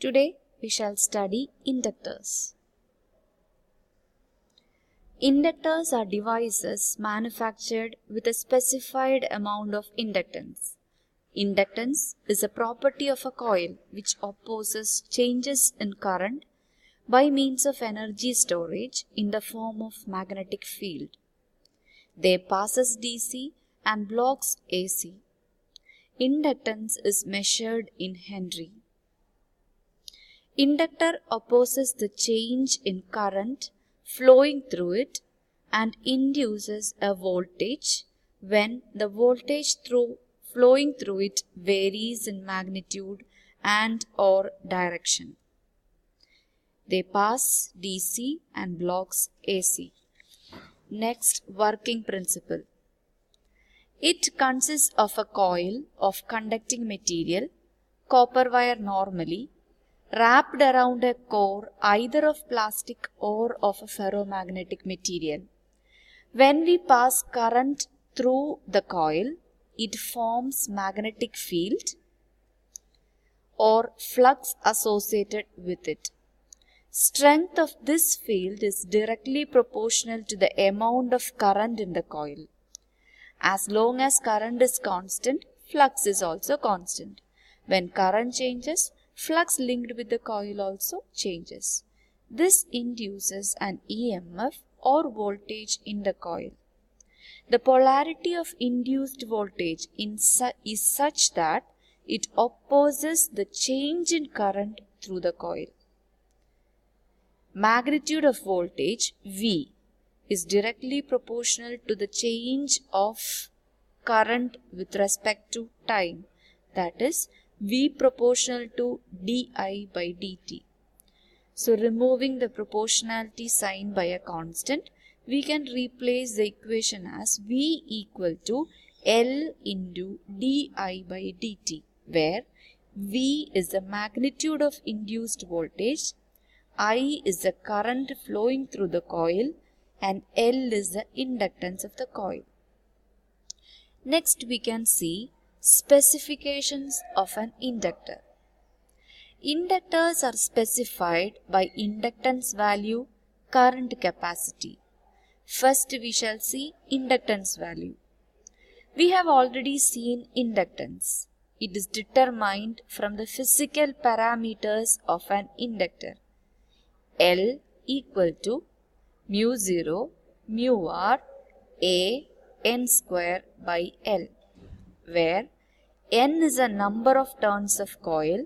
Today we shall study inductors. Inductors are devices manufactured with a specified amount of inductance. Inductance is a property of a coil which opposes changes in current by means of energy storage in the form of magnetic field. They passes DC and blocks AC. Inductance is measured in Henry. Inductor opposes the change in current flowing through it and induces a voltage when the voltage flowing through it varies in magnitude and or direction. They pass DC and blocks AC. Next, working principle. It consists of a coil of conducting material, copper wire normally, wrapped around a core either of plastic or of a ferromagnetic material. When we pass current through the coil, it forms magnetic field or flux associated with it. Strength of this field is directly proportional to the amount of current in the coil. As long as current is constant, flux is also constant. When current changes, flux linked with the coil also changes. This induces an EMF or voltage in the coil. The polarity of induced voltage is such that it opposes the change in current through the coil. Magnitude of voltage V is directly proportional to the change of current with respect to time, that is V proportional to di by dt. So removing the proportionality sign by a constant, we can replace the equation as V equal to L into di by dt, where V is the magnitude of induced voltage, I is the current flowing through the coil, and L is the inductance of the coil. Next we can see specifications of an inductor. Inductors are specified by inductance value, current capacity. First we shall see inductance value. We have already seen inductance. It is determined from the physical parameters of an inductor. L equal to mu 0 mu r a n square by L, where n is a number of turns of coil,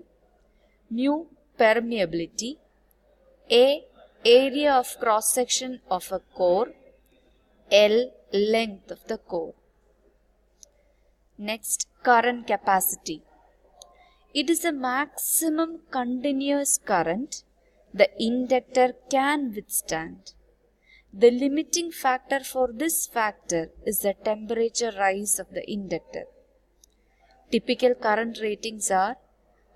mu permeability, a area of cross section of a core, L length of the core. Next, current capacity. It is the maximum continuous current the inductor can withstand. The limiting factor for this factor is the temperature rise of the inductor. Typical current ratings are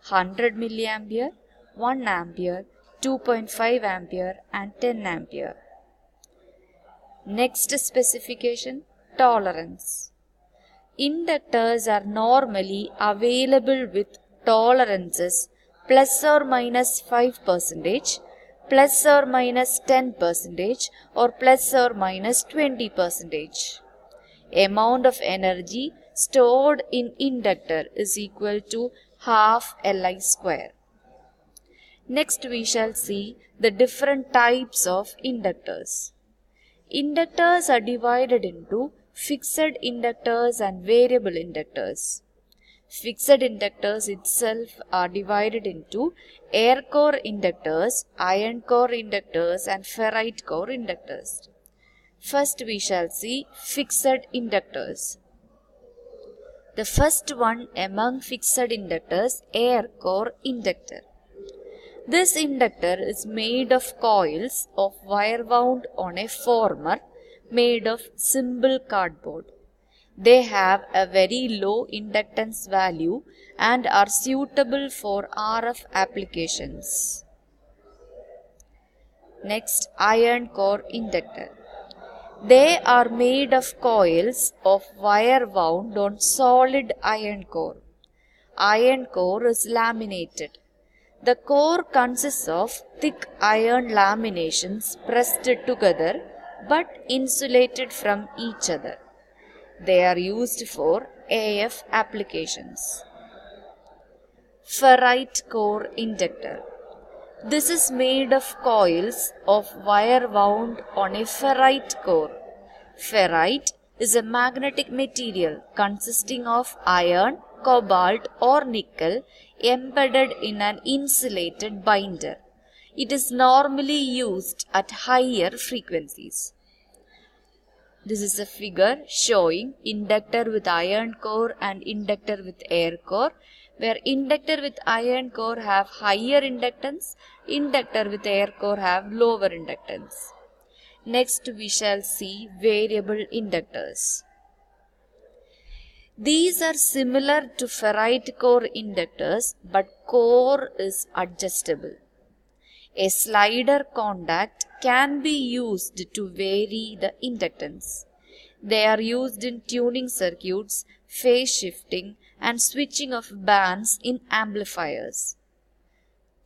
100 milliampere, 1 ampere, 2.5 ampere and 10 ampere. Next specification, tolerance. Inductors are normally available with tolerances plus or minus 5%, plus or minus 10% or plus or minus 20%. Amount of energy stored in inductor is equal to half Li square. Next we shall see the different types of inductors. Inductors are divided into fixed inductors and variable inductors. Fixed inductors itself are divided into air core inductors, iron core inductors and ferrite core inductors. First we shall see fixed inductors. The first one among fixed inductors, air core inductor. This inductor is made of coils of wire wound on a former made of simple cardboard. They have a very low inductance value and are suitable for RF applications. Next, iron core inductor. They are made of coils of wire wound on solid iron core. Iron core is laminated. The core consists of thick iron laminations pressed together but insulated from each other. They are used for AF applications. Ferrite core inductor. This is made of coils of wire wound on a ferrite core. Ferrite is a magnetic material consisting of iron, cobalt or nickel embedded in an insulated binder. It is normally used at higher frequencies. This is a figure showing inductor with iron core and inductor with air core, where inductor with iron core have higher inductance, inductor with air core have lower inductance. Next we shall see variable inductors. These are similar to ferrite core inductors, but core is adjustable. A slider contact can be used to vary the inductance. They are used in tuning circuits, phase shifting, and switching of bands in amplifiers.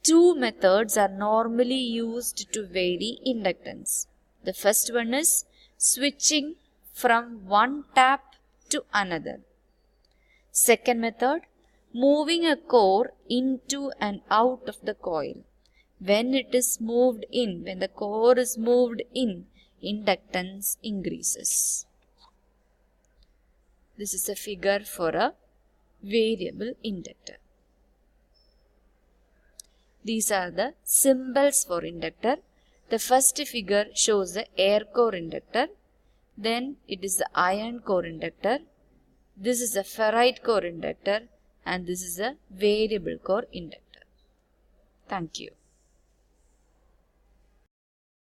Two methods are normally used to vary inductance. The first one is switching from one tap to another. Second method, moving a core into and out of the coil. When the core is moved in, inductance increases. This is a figure for a variable inductor. These are the symbols for inductor. The first figure shows the air core inductor. Then it is the iron core inductor. This is a ferrite core inductor. And this is a variable core inductor. Thank you.